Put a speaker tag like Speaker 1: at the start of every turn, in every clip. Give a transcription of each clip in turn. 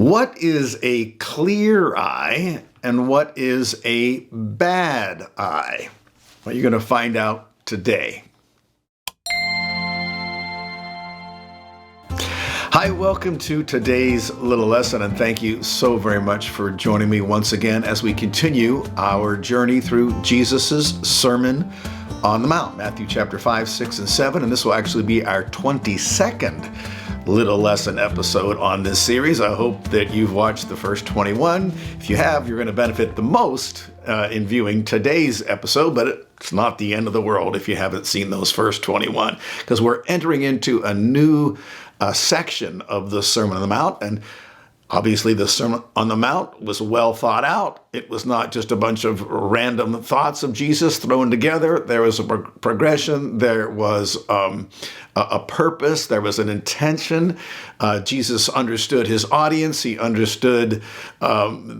Speaker 1: What is a clear eye and what is a bad eye? Well, you're going to find out today. Hi, welcome to today's little lesson, and thank you so very much for joining me once again as we continue our journey through Jesus's Sermon on the Mount, Matthew chapter 5, 6, and 7, and this will actually be our 22nd little lesson episode on this series. I hope that you've watched the first 21. If you have, you're going to benefit the most in viewing today's episode, but it's not the end of the world if you haven't seen those first 21, because we're entering into a new section of the Sermon on the Mount, and obviously the Sermon on the Mount was well thought out. It was not just a bunch of random thoughts of Jesus thrown together. There was a progression. There was a purpose. There was an intention. Jesus understood his audience. He understood the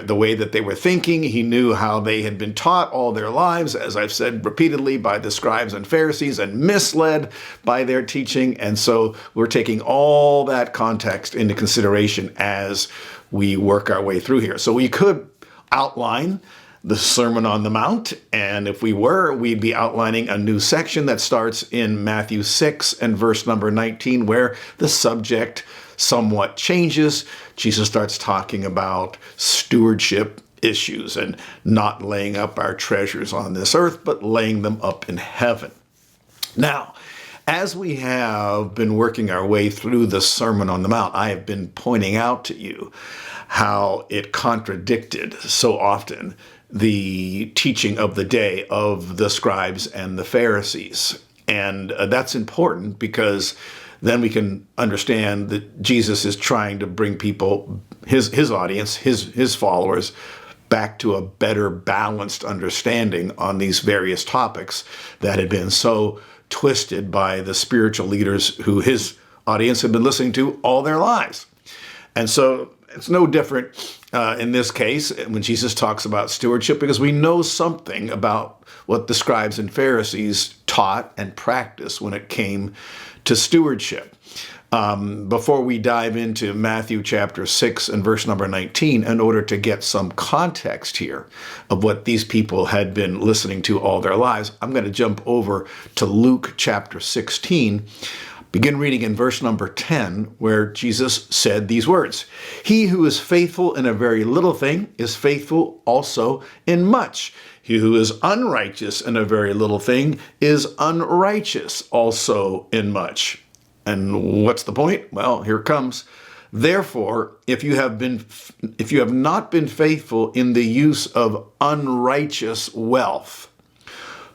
Speaker 1: way that they were thinking. He knew how they had been taught all their lives, as I've said repeatedly, by the scribes and Pharisees, and misled by their teaching. And so we're taking all that context into consideration as we work our way through here. So we could outline the Sermon on the Mount, and if we were, we'd be outlining a new section that starts in Matthew 6 and verse number 19, where the subject somewhat changes. Jesus starts talking about stewardship issues and not laying up our treasures on this earth, but laying them up in heaven. Now, as we have been working our way through the Sermon on the Mount, I have been pointing out to you how it contradicted so often the teaching of the day of the scribes and the Pharisees. And that's important because then we can understand that Jesus is trying to bring people, his audience, his followers, back to a better balanced understanding on these various topics that had been so twisted by the spiritual leaders who his audience had been listening to all their lives. And so it's no different in this case when Jesus talks about stewardship, because we know something about what the scribes and Pharisees taught and practiced when it came to stewardship. Before we dive into Matthew chapter 6 and verse number 19, in order to get some context here of what these people had been listening to all their lives, I'm going to jump over to Luke chapter 16, begin reading in verse number 10, where Jesus said these words: "He who is faithful in a very little thing is faithful also in much. He who is unrighteous in a very little thing is unrighteous also in much." And what's the point? Well, here it comes. "Therefore, if you have not been faithful in the use of unrighteous wealth,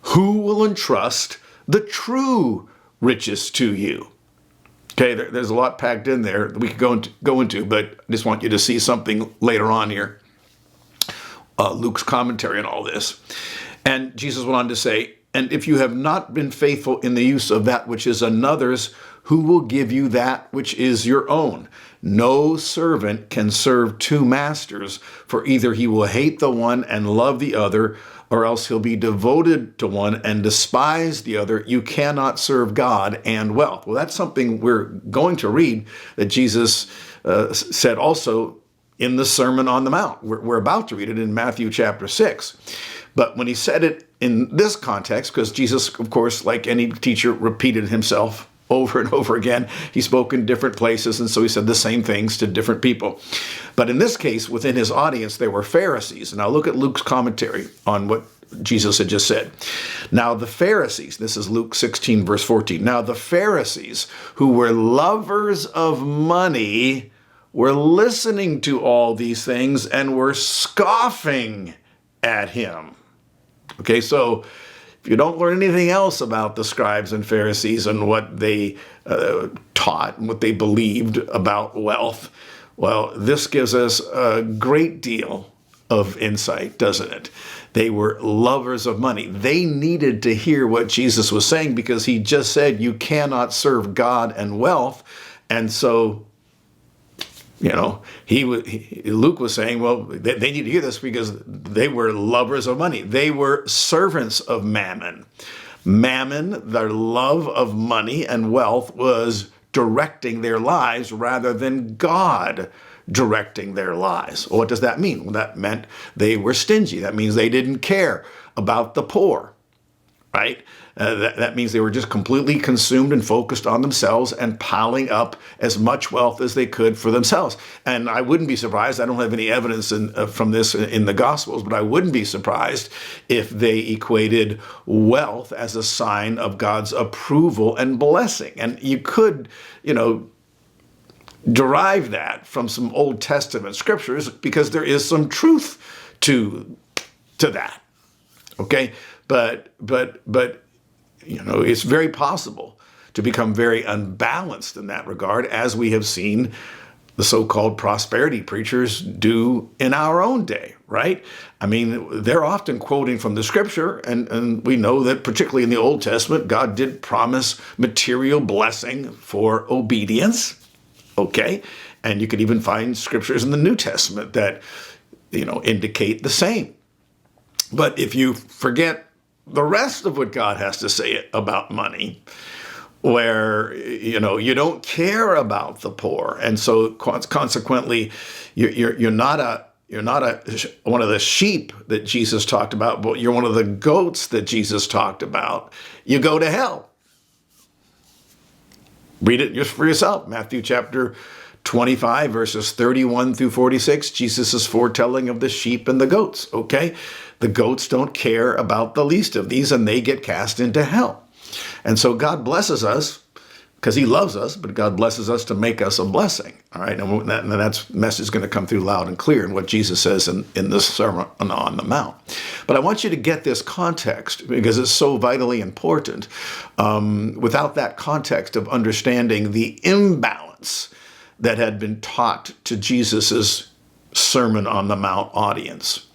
Speaker 1: who will entrust the true riches to you?" Okay, there's a lot packed in there that we could go into, but I just want you to see something later on here. Luke's commentary on all this. And Jesus went on to say, "And if you have not been faithful in the use of that which is another's, who will give you that which is your own? No servant can serve two masters, for either he will hate the one and love the other, or else he'll be devoted to one and despise the other. You cannot serve God and wealth." Well, that's something we're going to read that Jesus said also in the Sermon on the Mount. We're about to read it in Matthew chapter 6. But when he said it in this context, because Jesus, of course, like any teacher, repeated himself over and over again. He spoke in different places, and so he said the same things to different people. But in this case, within his audience, there were Pharisees. Now look at Luke's commentary on what Jesus had just said. "Now the Pharisees," this is Luke 16, verse 14, "now the Pharisees, who were lovers of money, were listening to all these things and were scoffing at him." Okay, so if you don't learn anything else about the scribes and Pharisees and what they taught and what they believed about wealth, well, this gives us a great deal of insight, doesn't it? They were lovers of money. They needed to hear what Jesus was saying, because he just said you cannot serve God and wealth. And so, Luke was saying, well, they need to hear this because they were lovers of money. They were servants of mammon. Mammon, their love of money and wealth, was directing their lives rather than God directing their lives. Well, what does that mean? Well, that meant they were stingy. That means they didn't care about the poor, right? That means they were just completely consumed and focused on themselves and piling up as much wealth as they could for themselves. And I wouldn't be surprised, I don't have any evidence from this in the Gospels, but I wouldn't be surprised if they equated wealth as a sign of God's approval and blessing. And you could, derive that from some Old Testament scriptures because there is some truth to that. Okay? But it's very possible to become very unbalanced in that regard, as we have seen the so-called prosperity preachers do in our own day, right? I mean, they're often quoting from the scripture, and we know that particularly in the Old Testament, God did promise material blessing for obedience, okay? And you could even find scriptures in the New Testament that, indicate the same. But if you forget the rest of what God has to say about money, where, you don't care about the poor. And so consequently, you're not one of the sheep that Jesus talked about, but you're one of the goats that Jesus talked about. You go to hell. Read it just for yourself. Matthew chapter 25, verses 31 through 46, Jesus' foretelling of the sheep and the goats, okay? The goats don't care about the least of these, and they get cast into hell. And so God blesses us because he loves us, but God blesses us to make us a blessing, all right? And that message is going to come through loud and clear in what Jesus says in the Sermon on the Mount. But I want you to get this context because it's so vitally important. Without that context of understanding the imbalance that had been taught to Jesus's Sermon on the Mount audience,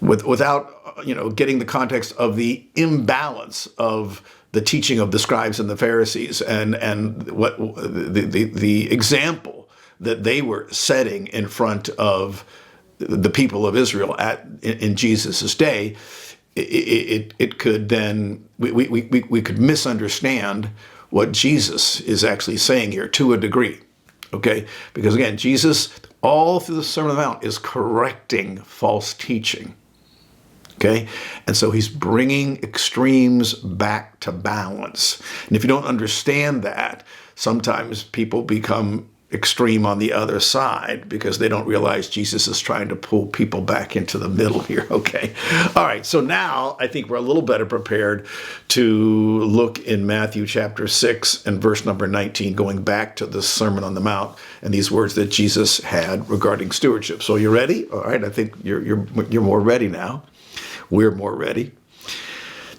Speaker 1: without getting the context of the imbalance of the teaching of the scribes and the Pharisees and what the example that they were setting in front of the people of Israel in Jesus's day, it could then we could misunderstand what Jesus is actually saying here to a degree. Okay, because again, Jesus all through the Sermon on the Mount is correcting false teaching. Okay, and so he's bringing extremes back to balance. And if you don't understand that, sometimes people become extreme on the other side because they don't realize Jesus is trying to pull people back into the middle here. Okay, all right, so now I think we're a little better prepared to look in Matthew chapter 6 and verse number 19, going back to the Sermon on the Mount and these words that Jesus had regarding stewardship. So you ready? All right, I think you're more ready now. We're more ready.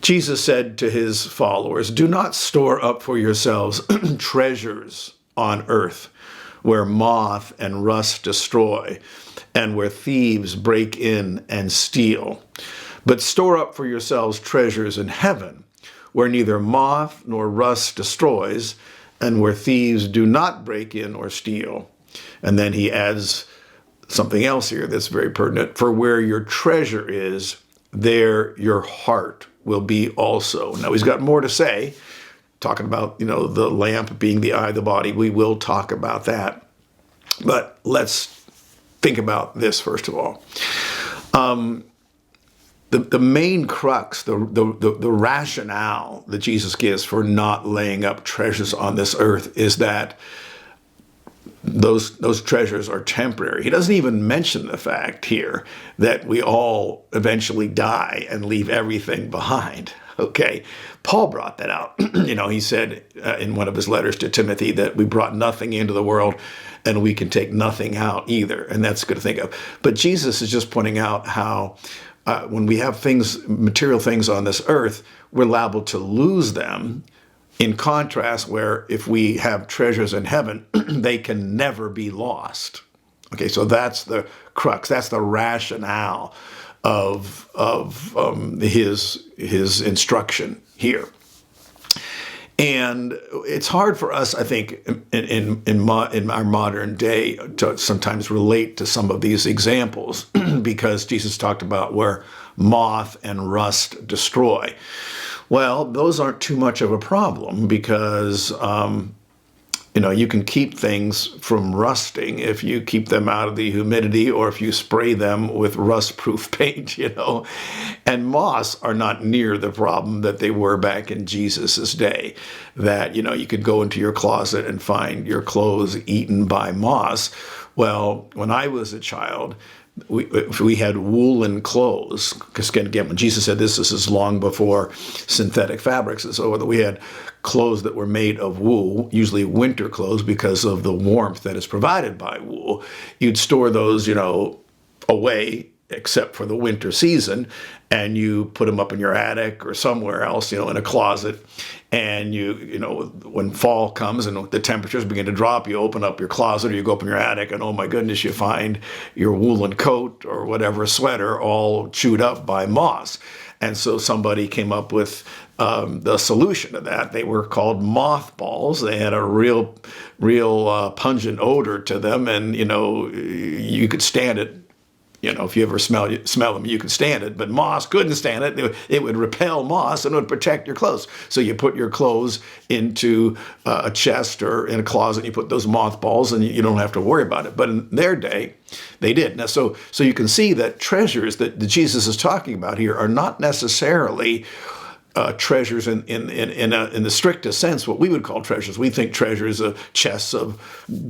Speaker 1: Jesus said to his followers, "Do not store up for yourselves treasures on earth, where moth and rust destroy, and where thieves break in and steal. But store up for yourselves treasures in heaven, where neither moth nor rust destroys, and where thieves do not break in or steal." And then he adds something else here that's very pertinent. "For where your treasure is, there your heart will be also." Now he's got more to say, talking about, the lamp being the eye of the body. We will talk about that. But let's think about this first of all. The main crux, the rationale that Jesus gives for not laying up treasures on this earth is that those treasures are temporary. He doesn't even mention the fact here that we all eventually die and leave everything behind. Okay, Paul brought that out. He said in one of his letters to Timothy that we brought nothing into the world and we can take nothing out either. And that's good to think of. But Jesus is just pointing out how when we have material things on this earth, we're liable to lose them. In contrast, where if we have treasures in heaven, they can never be lost. Okay, so that's the crux. That's the rationale of his instruction here. And it's hard for us, I think, in our modern day to sometimes relate to some of these examples because Jesus talked about where moth and rust destroy. Well, those aren't too much of a problem because You can keep things from rusting if you keep them out of the humidity or if you spray them with rust-proof paint, And moths are not near the problem that they were back in Jesus's day, that, you could go into your closet and find your clothes eaten by moths. Well, when I was a child, we had woolen clothes, because again, when Jesus said this is long before synthetic fabrics, and so we had clothes that were made of wool, usually winter clothes, because of the warmth that is provided by wool. You'd store those, away, except for the winter season, and you put them up in your attic or somewhere else, in a closet. And when fall comes and the temperatures begin to drop, you open up your closet or you go up in your attic, and oh my goodness, you find your woolen coat or whatever sweater all chewed up by moths. And so somebody came up with the solution to that. They were called mothballs. They had a real pungent odor to them, and you could stand it. If you ever smell them, you could stand it. But moths couldn't stand it. It would repel moths and it would protect your clothes. So you put your clothes into a chest or in a closet, and you put those mothballs, and you don't have to worry about it. But in their day, they did. Now, so you can see that treasures that Jesus is talking about here are not necessarily treasures in the strictest sense, what we would call treasures. We think treasures are chests of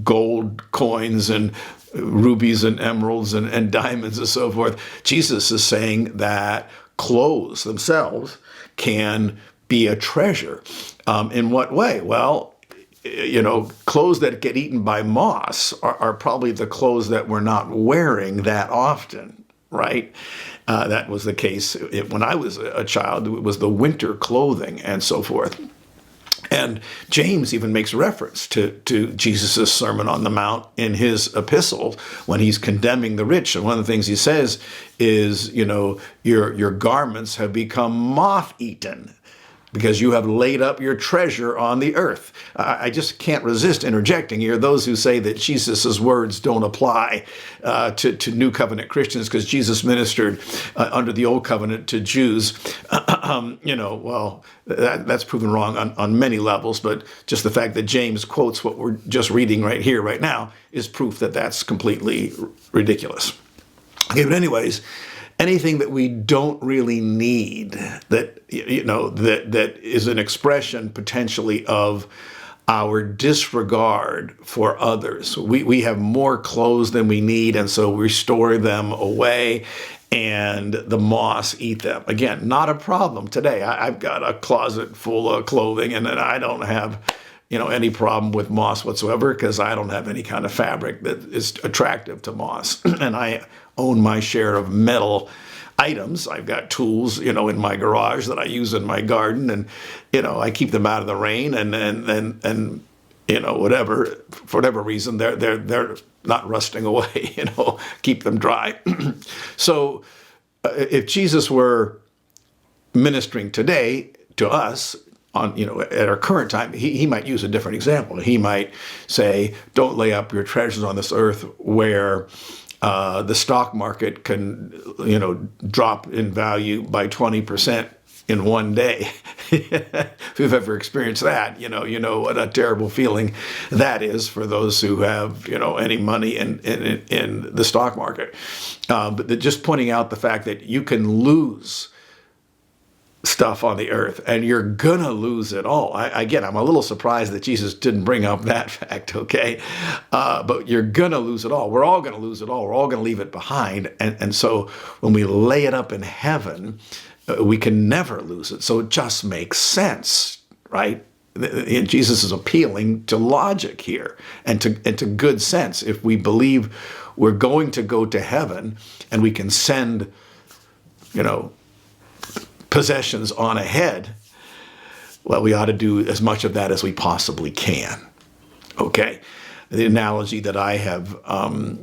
Speaker 1: gold coins and rubies and emeralds and diamonds and so forth. Jesus is saying that clothes themselves can be a treasure. In what way? Well, clothes that get eaten by moths are probably the clothes that we're not wearing that often, right? That was the case when I was a child. It was the winter clothing and so forth. And James even makes reference to Jesus' Sermon on the Mount in his epistle when he's condemning the rich. And one of the things he says is, your garments have become moth-eaten, because you have laid up your treasure on the earth. I just can't resist interjecting here those who say that Jesus' words don't apply to New Covenant Christians because Jesus ministered under the Old Covenant to Jews. That's proven wrong on many levels, but just the fact that James quotes what we're just reading right here, right now, is proof that that's completely ridiculous. Okay, but anyways, anything that we don't really need, that is an expression potentially of our disregard for others. We have more clothes than we need, and so we store them away, and the moths eat them. Again, not a problem today. I've got a closet full of clothing, and I don't have any problem with moths whatsoever, because I don't have any kind of fabric that is attractive to moths. And I own my share of metal items. I've got tools, in my garage that I use in my garden, and, I keep them out of the rain, and whatever, for whatever reason, they're not rusting away, keep them dry. So if Jesus were ministering today to us, at our current time, he might use a different example. He might say, don't lay up your treasures on this earth where the stock market can, drop in value by 20% in one day. If you've ever experienced that, you know what a terrible feeling that is for those who have, any money in the stock market. But just pointing out the fact that you can lose stuff on the earth, and you're gonna lose it all. Again, I'm a little surprised that Jesus didn't bring up that fact, okay? But you're gonna lose it all. We're all gonna lose it all. We're all gonna leave it behind. And so when we lay it up in heaven, we can never lose it. So it just makes sense, right? Jesus is appealing to logic here and to good sense. If we believe we're going to go to heaven and we can send, possessions on ahead, well, we ought to do as much of that as we possibly can. Okay? The analogy that I have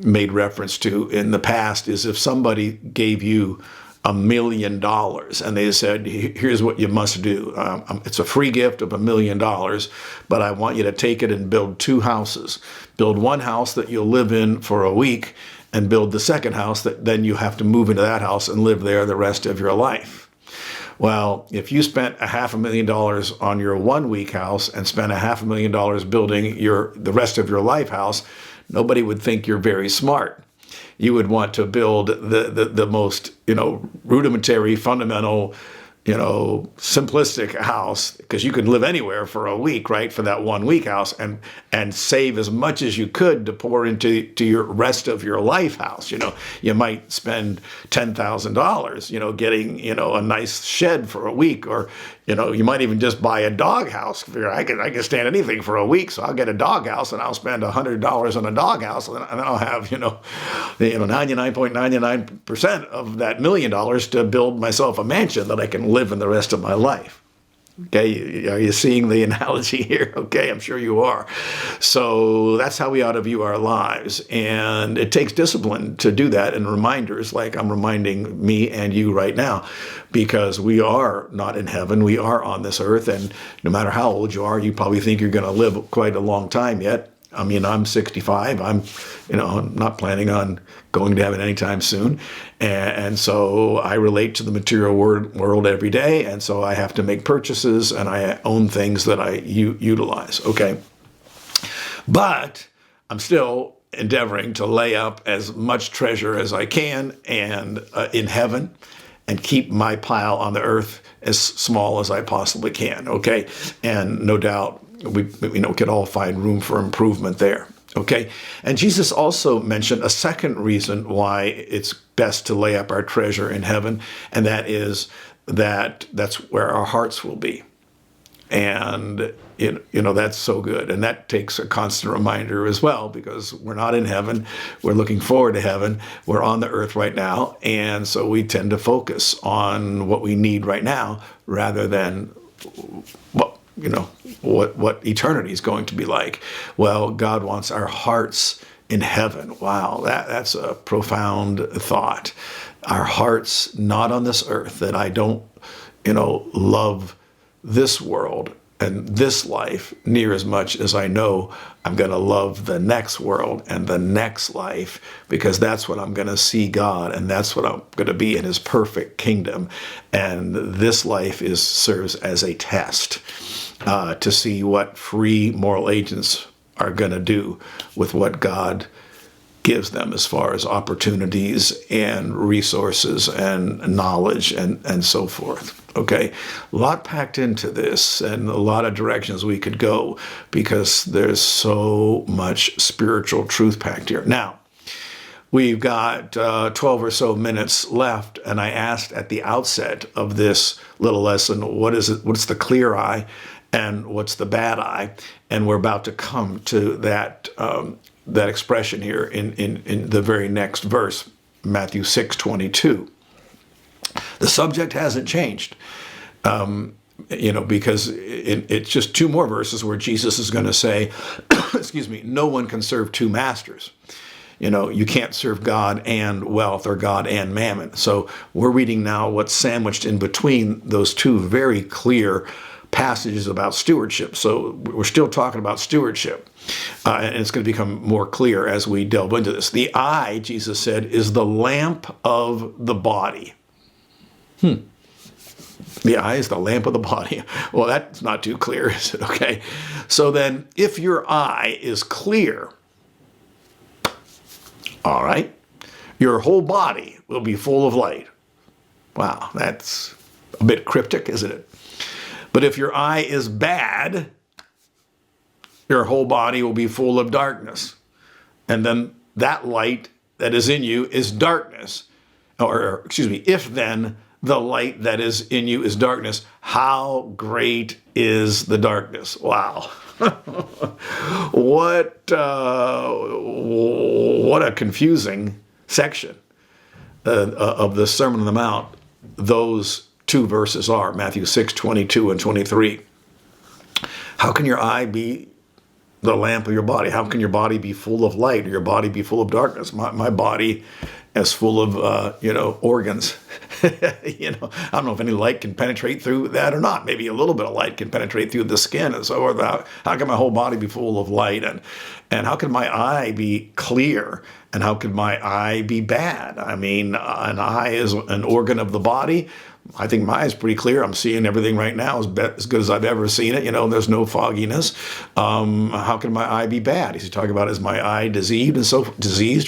Speaker 1: made reference to in the past is if somebody gave you $1 million and they said, here's what you must do. It's a free gift of $1 million, but I want you to take it and build 2 houses. Build one house that you'll live in for a week, and build the second house that then you have to move into that house and live there the rest of your life. Well, if you spent $500,000 on your 1 week house and spent $500,000 building the rest of your life house, nobody would think you're very smart. You would want to build the most, rudimentary, fundamental, simplistic house, because you could live anywhere for a week, right? For that 1 week house, and save as much as you could to pour into your rest of your life house. You might spend $10,000, getting, a nice shed for a week, or, you might even just buy a dog house. I can stand anything for a week, so I'll get a dog house and I'll spend $100 on a dog house, and then I'll have, 99.99% of that $1 million to build myself a mansion that I can live in the rest of my life. Okay, are you seeing the analogy here? Okay, I'm sure you are. So that's how we ought to view our lives. And it takes discipline to do that, and reminders like I'm reminding me and you right now, because we are not in heaven. We are on this earth. And no matter how old you are, you probably think you're going to live quite a long time yet. I mean, I'm 65. I'm not planning on going to heaven anytime soon. And so I relate to the material world every day. And so I have to make purchases, and I own things that I utilize. Okay. But I'm still endeavoring to lay up as much treasure as I can and in heaven, and keep my pile on the earth as small as I possibly can. Okay. And no doubt, we can all find room for improvement there. Okay. And Jesus also mentioned a second reason why it's best to lay up our treasure in heaven, and that is that's where our hearts will be. And that's so good. And that takes a constant reminder as well, because we're not in heaven. We're looking forward to heaven. We're on the earth right now. And so we tend to focus on what we need right now rather than what eternity is going to be like. Well, God wants our hearts in heaven. Wow, that's a profound thought. Our hearts not on this earth, that I don't, love this world and this life near as much as I know I'm going to love the next world and the next life, because that's what I'm going to see God, and that's what I'm going to be in his perfect kingdom. And this life serves as a test to see what free moral agents are going to do with what God gives them as far as opportunities and resources and knowledge and so forth. Okay, a lot packed into this, and a lot of directions we could go, because there's so much spiritual truth packed here. Now, we've got 12 or so minutes left, and I asked at the outset of this little lesson, what's the clear eye and what's the bad eye? And we're about to come to that expression here in the very next verse, Matthew 6:22. The subject hasn't changed, because it's just two more verses where Jesus is going to say, excuse me, no one can serve two masters. You can't serve God and wealth, or God and mammon. So we're reading now what's sandwiched in between those two very clear passages about stewardship. So we're still talking about stewardship. And it's going to become more clear as we delve into this. The eye, Jesus said, is the lamp of the body. The eye is the lamp of the body. Well, that's not too clear, is it? Okay. So then, if your eye is clear, all right, your whole body will be full of light. Wow, that's a bit cryptic, isn't it? But if your eye is bad, your whole body will be full of darkness. And then that light that is in you is darkness. Or excuse me, if then the light that is in you is darkness, how great is the darkness? Wow. What a confusing section of the Sermon on the Mount those two verses are, Matthew 6:22 and 23. How can your eye be the lamp of your body? How can your body be full of light, or your body be full of darkness? My body is full of, organs. I don't know if any light can penetrate through that or not. Maybe a little bit of light can penetrate through the skin. And so how can my whole body be full of light? And how could my eye be clear? And how could my eye be bad? I mean, an eye is an organ of the body. I think my eye is pretty clear. I'm seeing everything right now as good as I've ever seen it. There's no fogginess. How can my eye be bad? Is he talking about, is my eye diseased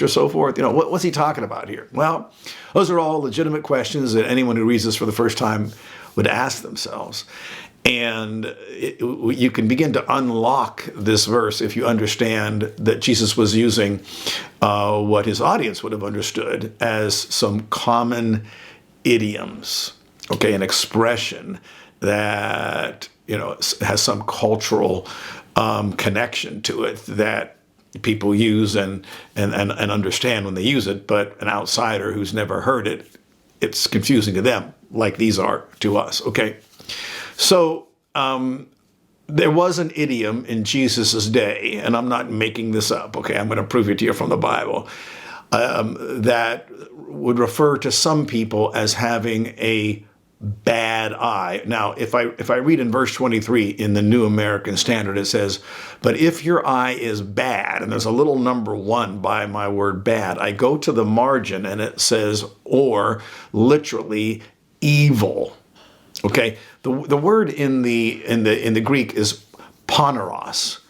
Speaker 1: or so forth? What's he talking about here? Well, those are all legitimate questions that anyone who reads this for the first time would ask themselves. And you can begin to unlock this verse if you understand that Jesus was using what his audience would have understood as some common idioms, okay, an expression that has some cultural connection to it that people use and understand when they use it, but an outsider who's never heard it, it's confusing to them, like these are to us, okay? So there was an idiom in Jesus' day, and I'm not making this up, okay? I'm going to prove it to you from the Bible, that would refer to some people as having a bad eye. Now, if I read in verse 23 in the New American Standard, it says, but if your eye is bad, and there's a little number 1 by my word bad, I go to the margin and it says, or literally evil. Okay, the word in the Greek is poneros,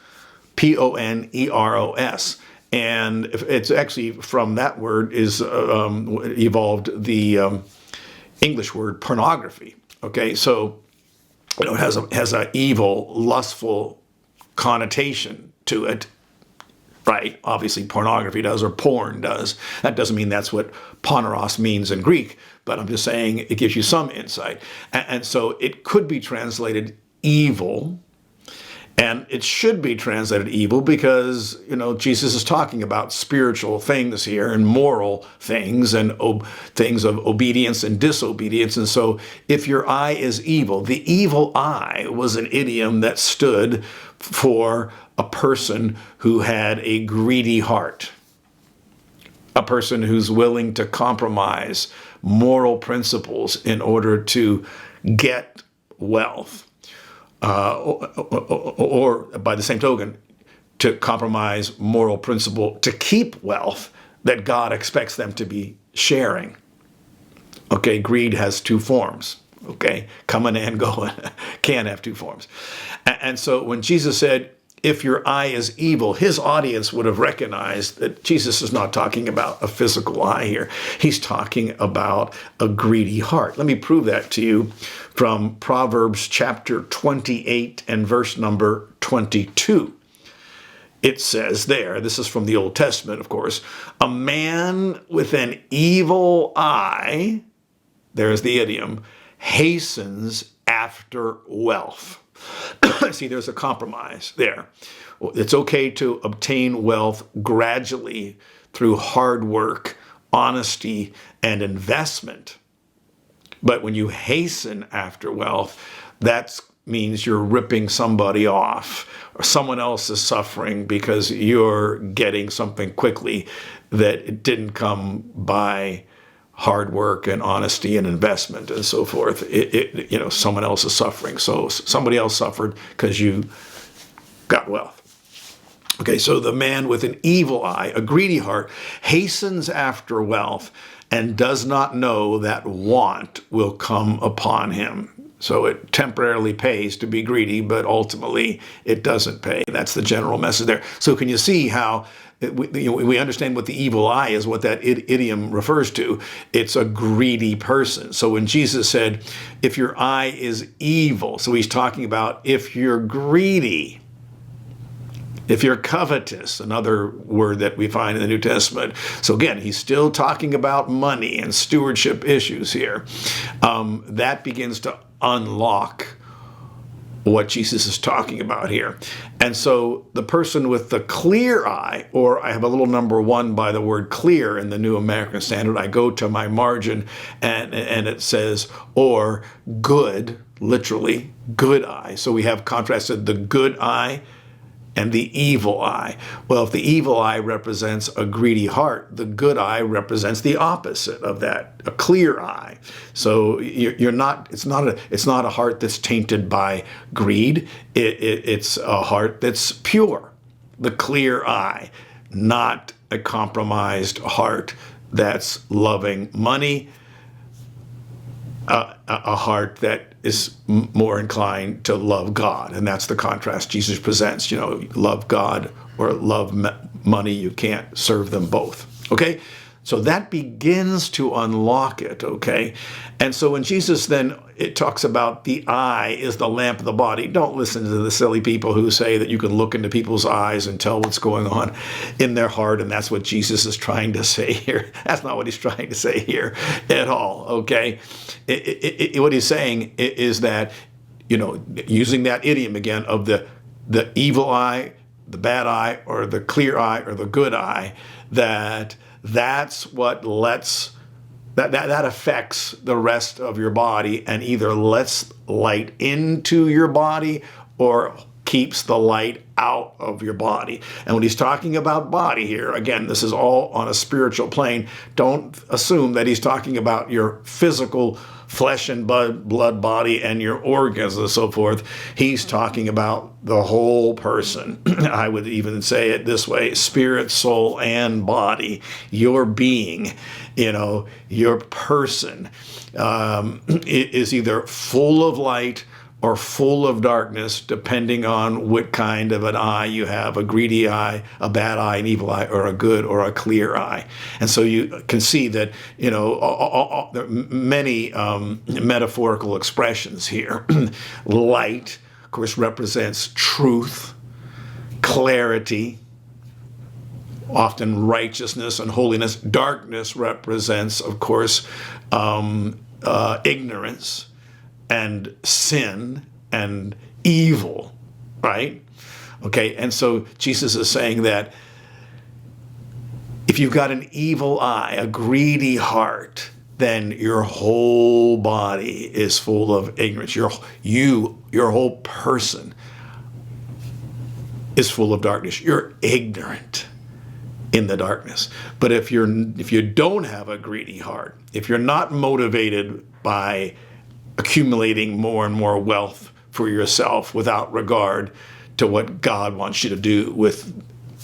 Speaker 1: Poneros, and it's actually from that word is evolved the English word pornography. Okay, so it has a evil, lustful connotation to it. Right, obviously pornography does, or porn does. That doesn't mean that's what poneros means in Greek, but I'm just saying it gives you some insight. And so it could be translated evil, and it should be translated evil because, Jesus is talking about spiritual things here and moral things and things of obedience and disobedience. And so if your eye is evil, the evil eye was an idiom that stood for a person who had a greedy heart, a person who's willing to compromise moral principles in order to get wealth, or by the same token, to compromise moral principle to keep wealth that God expects them to be sharing. Okay, greed has 2 forms. Okay, coming and going can have 2 forms. And so when Jesus said, if your eye is evil, his audience would have recognized that Jesus is not talking about a physical eye here. He's talking about a greedy heart. Let me prove that to you from Proverbs chapter 28 and verse number 22. It says there, this is from the Old Testament, of course, a man with an evil eye, there's the idiom, hastens after wealth. See, there's a compromise there. It's okay to obtain wealth gradually through hard work, honesty, and investment. But when you hasten after wealth, that means you're ripping somebody off, or someone else is suffering because you're getting something quickly that it didn't come by hard work and honesty and investment and so forth. Someone else is suffering. So somebody else suffered because you got wealth. Okay, so the man with an evil eye, a greedy heart, hastens after wealth and does not know that want will come upon him. So it temporarily pays to be greedy, but ultimately it doesn't pay. That's the general message there. So can you see how we understand what the evil eye is, what that idiom refers to? It's a greedy person. So when Jesus said, if your eye is evil, so he's talking about if you're greedy, if you're covetous, another word that we find in the New Testament. So again, he's still talking about money and stewardship issues here. That begins to unlock what Jesus is talking about here. And so the person with the clear eye, or I have a little number 1 by the word clear in the New American Standard, I go to my margin and it says, or good, literally good eye. So we have contrasted the good eye and the evil eye. Well, if the evil eye represents a greedy heart, the good eye represents the opposite of that, a clear eye. So it's not a heart that's tainted by greed. It's a heart that's pure, the clear eye, not a compromised heart that's loving money, a heart that is more inclined to love God. And that's the contrast Jesus presents. You know, love God or love money. You can't serve them both. Okay? So that begins to unlock it, okay? And so when Jesus then, it talks about the eye is the lamp of the body, don't listen to the silly people who say that you can look into people's eyes and tell what's going on in their heart, and that's what Jesus is trying to say here. That's not what he's trying to say here at all, okay? What he's saying is that, you know, using that idiom again of the evil eye, the bad eye, or the clear eye, or the good eye, that's what lets, that affects the rest of your body and either lets light into your body or keeps the light out of your body. And when he's talking about body here, again, this is all on a spiritual plane. Don't assume that he's talking about your physical flesh and blood body and your organs and so forth. He's talking about the whole person. I would even say it this way: spirit, soul, and body. Your being, you know, your person is either full of light or full of darkness, depending on what kind of an eye you have, a greedy eye, a bad eye, an evil eye, or a good or a clear eye. And so you can see that, you know, there are many metaphorical expressions here. Light, of course, represents truth, clarity, often righteousness and holiness. Darkness represents, of course, ignorance and sin and evil, right? Okay, and so Jesus is saying that if you've got an evil eye, a greedy heart, then your whole body is full of ignorance. Your whole person is full of darkness. You're ignorant in the darkness. But if you don't have a greedy heart, if you're not motivated by accumulating more and more wealth for yourself without regard to what God wants you to do with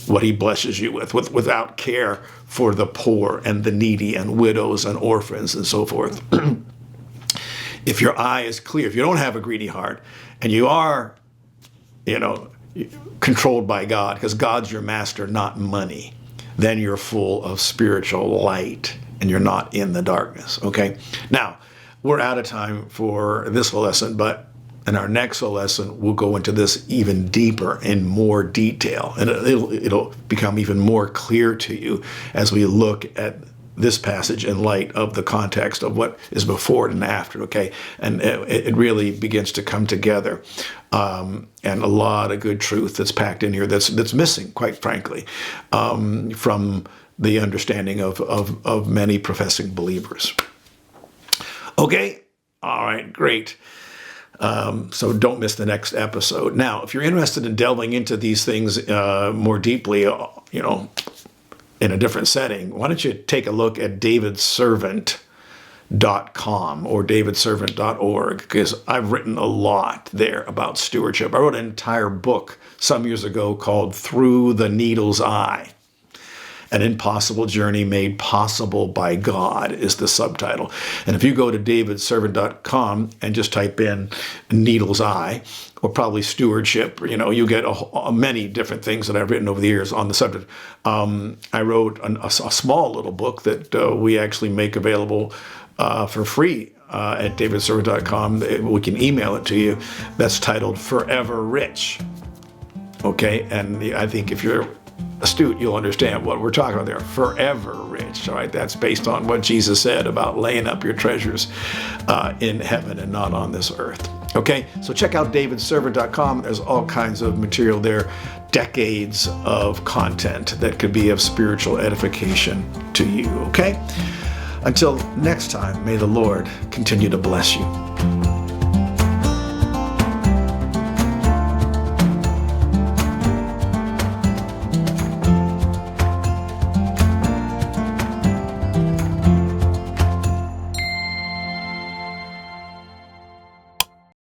Speaker 1: what he blesses you with, without care for the poor and the needy and widows and orphans and so forth. If your eye is clear, if you don't have a greedy heart, and you are, you know, controlled by God, because God's your master, not money, then you're full of spiritual light and you're not in the darkness, okay? Now, we're out of time for this lesson, but in our next lesson, we'll go into this even deeper in more detail, and it'll become even more clear to you as we look at this passage in light of the context of what is before it and after, okay? And it really begins to come together, and a lot of good truth that's packed in here that's missing, quite frankly, from the understanding of many professing believers. Okay, all right, great. So don't miss the next episode. Now, if you're interested in delving into these things more deeply, you know, in a different setting, why don't you take a look at davidservant.com or davidservant.org, because I've written a lot there about stewardship. I wrote an entire book some years ago called Through the Needle's Eye. An Impossible Journey Made Possible by God is the subtitle. And if you go to davidservant.com and just type in Needle's Eye, or probably stewardship, you know, you get many different things that I've written over the years on the subject. I wrote a small little book that we actually make available for free at davidservant.com. We can email it to you. That's titled Forever Rich. Okay, and I think if you're astute, you'll understand what we're talking about there. Forever rich, all right? That's based on what Jesus said about laying up your treasures in heaven and not on this earth. Okay, so check out davidservant.com. There's all kinds of material there, decades of content that could be of spiritual edification to you, okay? Until next time, may the Lord continue to bless you.